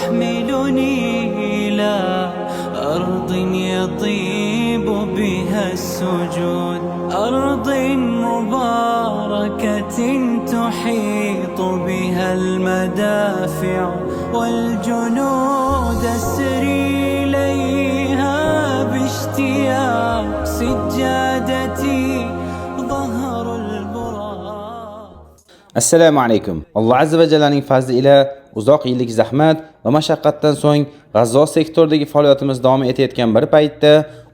تحملني إلى أرض يطيب بها السجود، أرض مباركة تحيط بها المدافع والجنود. أسري إليها باشتياق، سجادتي ظهر البراق. Assalomu alaykum. Alloh azza va jallaning fazli ila uzoq yillik zahmat va mashaqqatdan so'ng G'azzo sektoridagi faoliyatimiz davom etayotgan bir paytda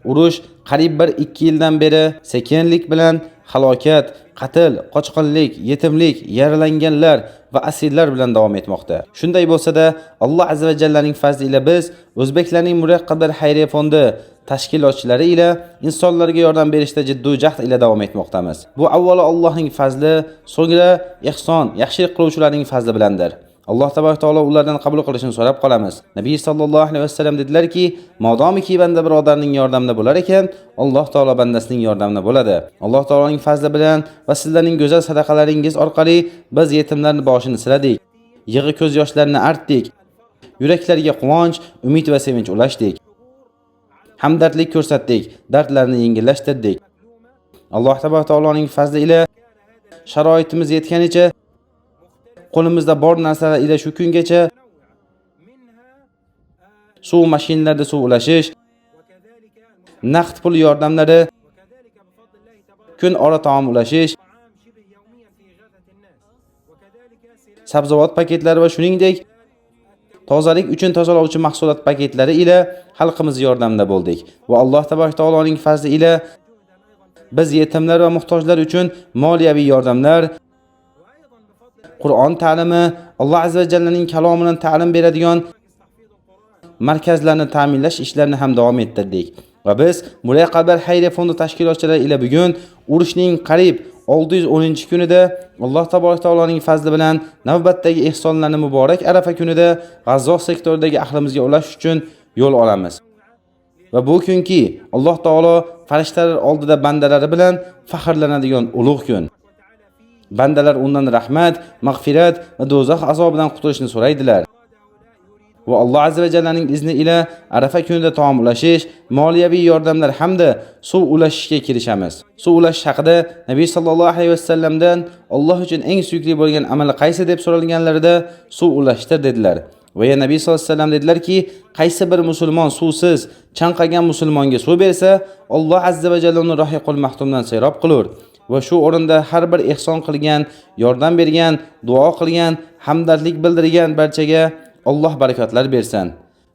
urush qariyb 1-2 yildan beri sekinlik bilan halokat, qatl, qochqinlik, yetimlik, yaralanganlar va asirlar bilan davom etmoqda. Shunday bo'lsa-da, Alloh azza va jallaning fazli ila biz o'zbeklarning Muraqqablar xayriya fondi tashkilotchilari ila insonlarga yordam berishda jiddiy jahd ila davom etmoqdamiz. Bu avvalo Allohning fazli, so'ngra ihson, yaxshilik qiluvchilarning fazli bilandir. Alloh tabaraka taolo ulardan qabul qilishini so'rab qolamiz. Nabiy sallallohu alayhi vasallam dedilarki, modomiki banda birodarning yordamida bo'lar ekan, Alloh taolo bandasining yordamida bo'ladi. Alloh taoloning fazli bilan va sizlarning go'zal sadaqalaringiz orqali biz yetimlarning boshini siladik. Yig'i ko'z yoshlarini artdik. Yuraklarga quvonch, umid va sevinch ulashdik. Hamdardlik ko'rsatdik, dardlarni yengillashtirdik. Alloh tabaraka taoloning fazli ila sharoitimiz yetganicha qo'limizda bor narsalar ila shu kungacha suv mashinlarida suv ulashish, naqd pul yordamlari, kun ora taom ulashish, sabzavot paketlari va shuningdek tozalik uchun tozalovchi mahsulot paketlari ila xalqimiz yordamida bo'ldik. Va Alloh tabaraka taoloning fazli ila biz yetimlar va muhtojlar uchun moliyaviy yordamlar, Qur'on ta'limi, Alloh azza va jallaning kalomidan ta'lim beradigan markazlarni ta'minlash ishlarini ham davom ettirdik. Va biz Muraqqablar xayriya fondi tashkilotchilari ila bugun urushning qariyb 610-kunida Alloh tabaraka taoloning fazli bilan navbatdagi ihsonlarni muborak Arafa kunida G'azzo sektoridagi ahlimizga ulash uchun yo'l olamiz. Va bu kunki Alloh taolo farishtalar oldida bandalari bilan faxrlanadigan ulug' kun. Bandalar undan rahmat, mag'firat va do'zax azobidan qutulishni so'raydilar. Va Alloh azza va jallaning izni ila Arafa kunida taom ulashish, moliyaviy yordamlar hamda suv ulashishga kirishamiz. Suv ulashish haqida Nabiy sallallohu alayhi vasallamdan Alloh uchun eng suyukli bo'lgan amali qaysi deb so'ralganlarida suv ulashdir dedilar. Va ya Nabiy sallallohu alayhi vasallam dedilarki, qaysi bir musulmon suvsiz chanqagan musulmonga suv bersa, Alloh azza va jalla uni rohiqul mahtumdan sayrob qilur. Va shu o'rinda har bir ihson qilgan, yordam bergan, duo qilgan, hamdardlik bildirgan barchaga Alloh barakotlar bersin.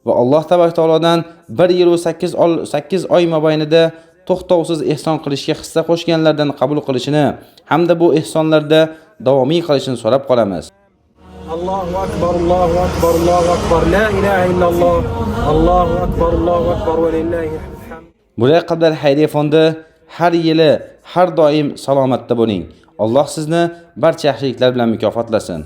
Va Alloh tabaraka taolodan 1 yil va 8 oy mobaynida to'xtovsiz ihson qilishga hissa qo'shganlardan qabul qilishini hamda bu ihsonlarda davomiy qilishini so'rab qolamiz. Allohu akbar, Allohu akbar, Allohu akbar, la ilaha illalloh, Allohu akbar, Allohu akbar va lillahi hamd. Muraqqablar xayriya fondi har yili, har doim salomatda bo'ling. Alloh sizni barcha yaxshiliklar bilan mukofotlasin.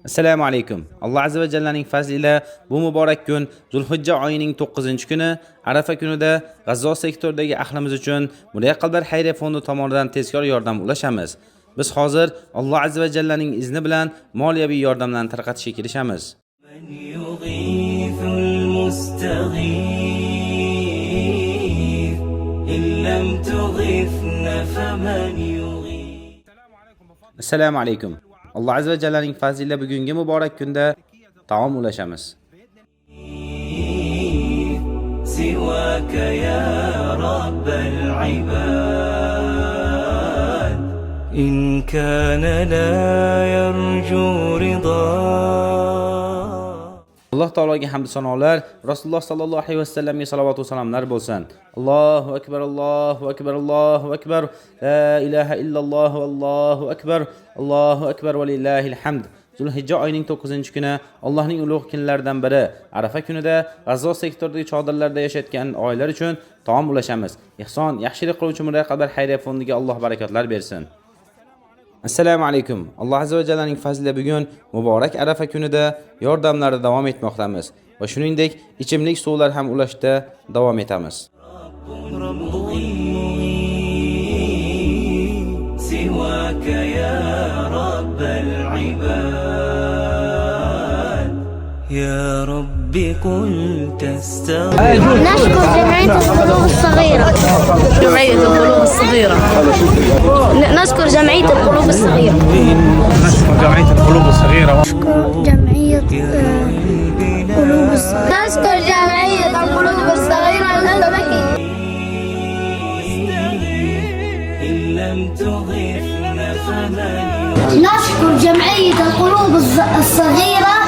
Assalomu alaykum. Alloh azza va jallaning fazli ila bu muborak kun Zulhijja oyining 9-kuni Arafa kunida G'azzo sektoridagi ahlimiz uchun Muraqqablar xayriya fondi tomonidan tezkor yordam ulashamiz. Biz hozir Alloh azza va jallaning izni bilan moliyaviy yordamlarni tarqatishga kirishamiz. Assalomu alaykum. Alloh azza va jallaning fazli ila bugungi muborak kunda taom ulashamiz. Siwaka ya Rabbal ibad, in kana la yarju rida. Alloh taologa hamd sanolar, Rasululloh sallallohu alayhi vasallamga salovat va salomlar bo'lsin. Allohu akbar, Allohu akbar, Allohu akbar. La ilaha illalloh va Allohu akbar. Allohu akbar va lillahil hamd. Zulhijja oyining 9-kuni Allohning ulug' kunlaridan biri Arafa kunida G'azzo sektoridagi chodirlarda yashayotgan oilalar uchun taom ulashamiz. Ihson, yaxshilik qiluvchi Muraqqablar xayriya fondiga Alloh barakotlar bersin. Assalomu alaykum. Alloh azza va jallaning fazli bugun muborak Arafa kunida yordamlarda davom etmoqdamiz va shuningdek ichimlik suvlar ham ulashda davom etamiz. Siwaka ya Rabbal ibad, ya Rabb قلت استغفر. نشكر جمعية القلوب الصغيرة. جمعية القلوب الصغيرة. نشكر جمعية القلوب الصغيرة. نشكر جمعية القلوب الصغيرة. جمعية قلوب الصغيرة. نشكر جمعية القلوب الصغيرة للمكي. إن لم تغثنا فمن نشكر جمعية القلوب الصغيرة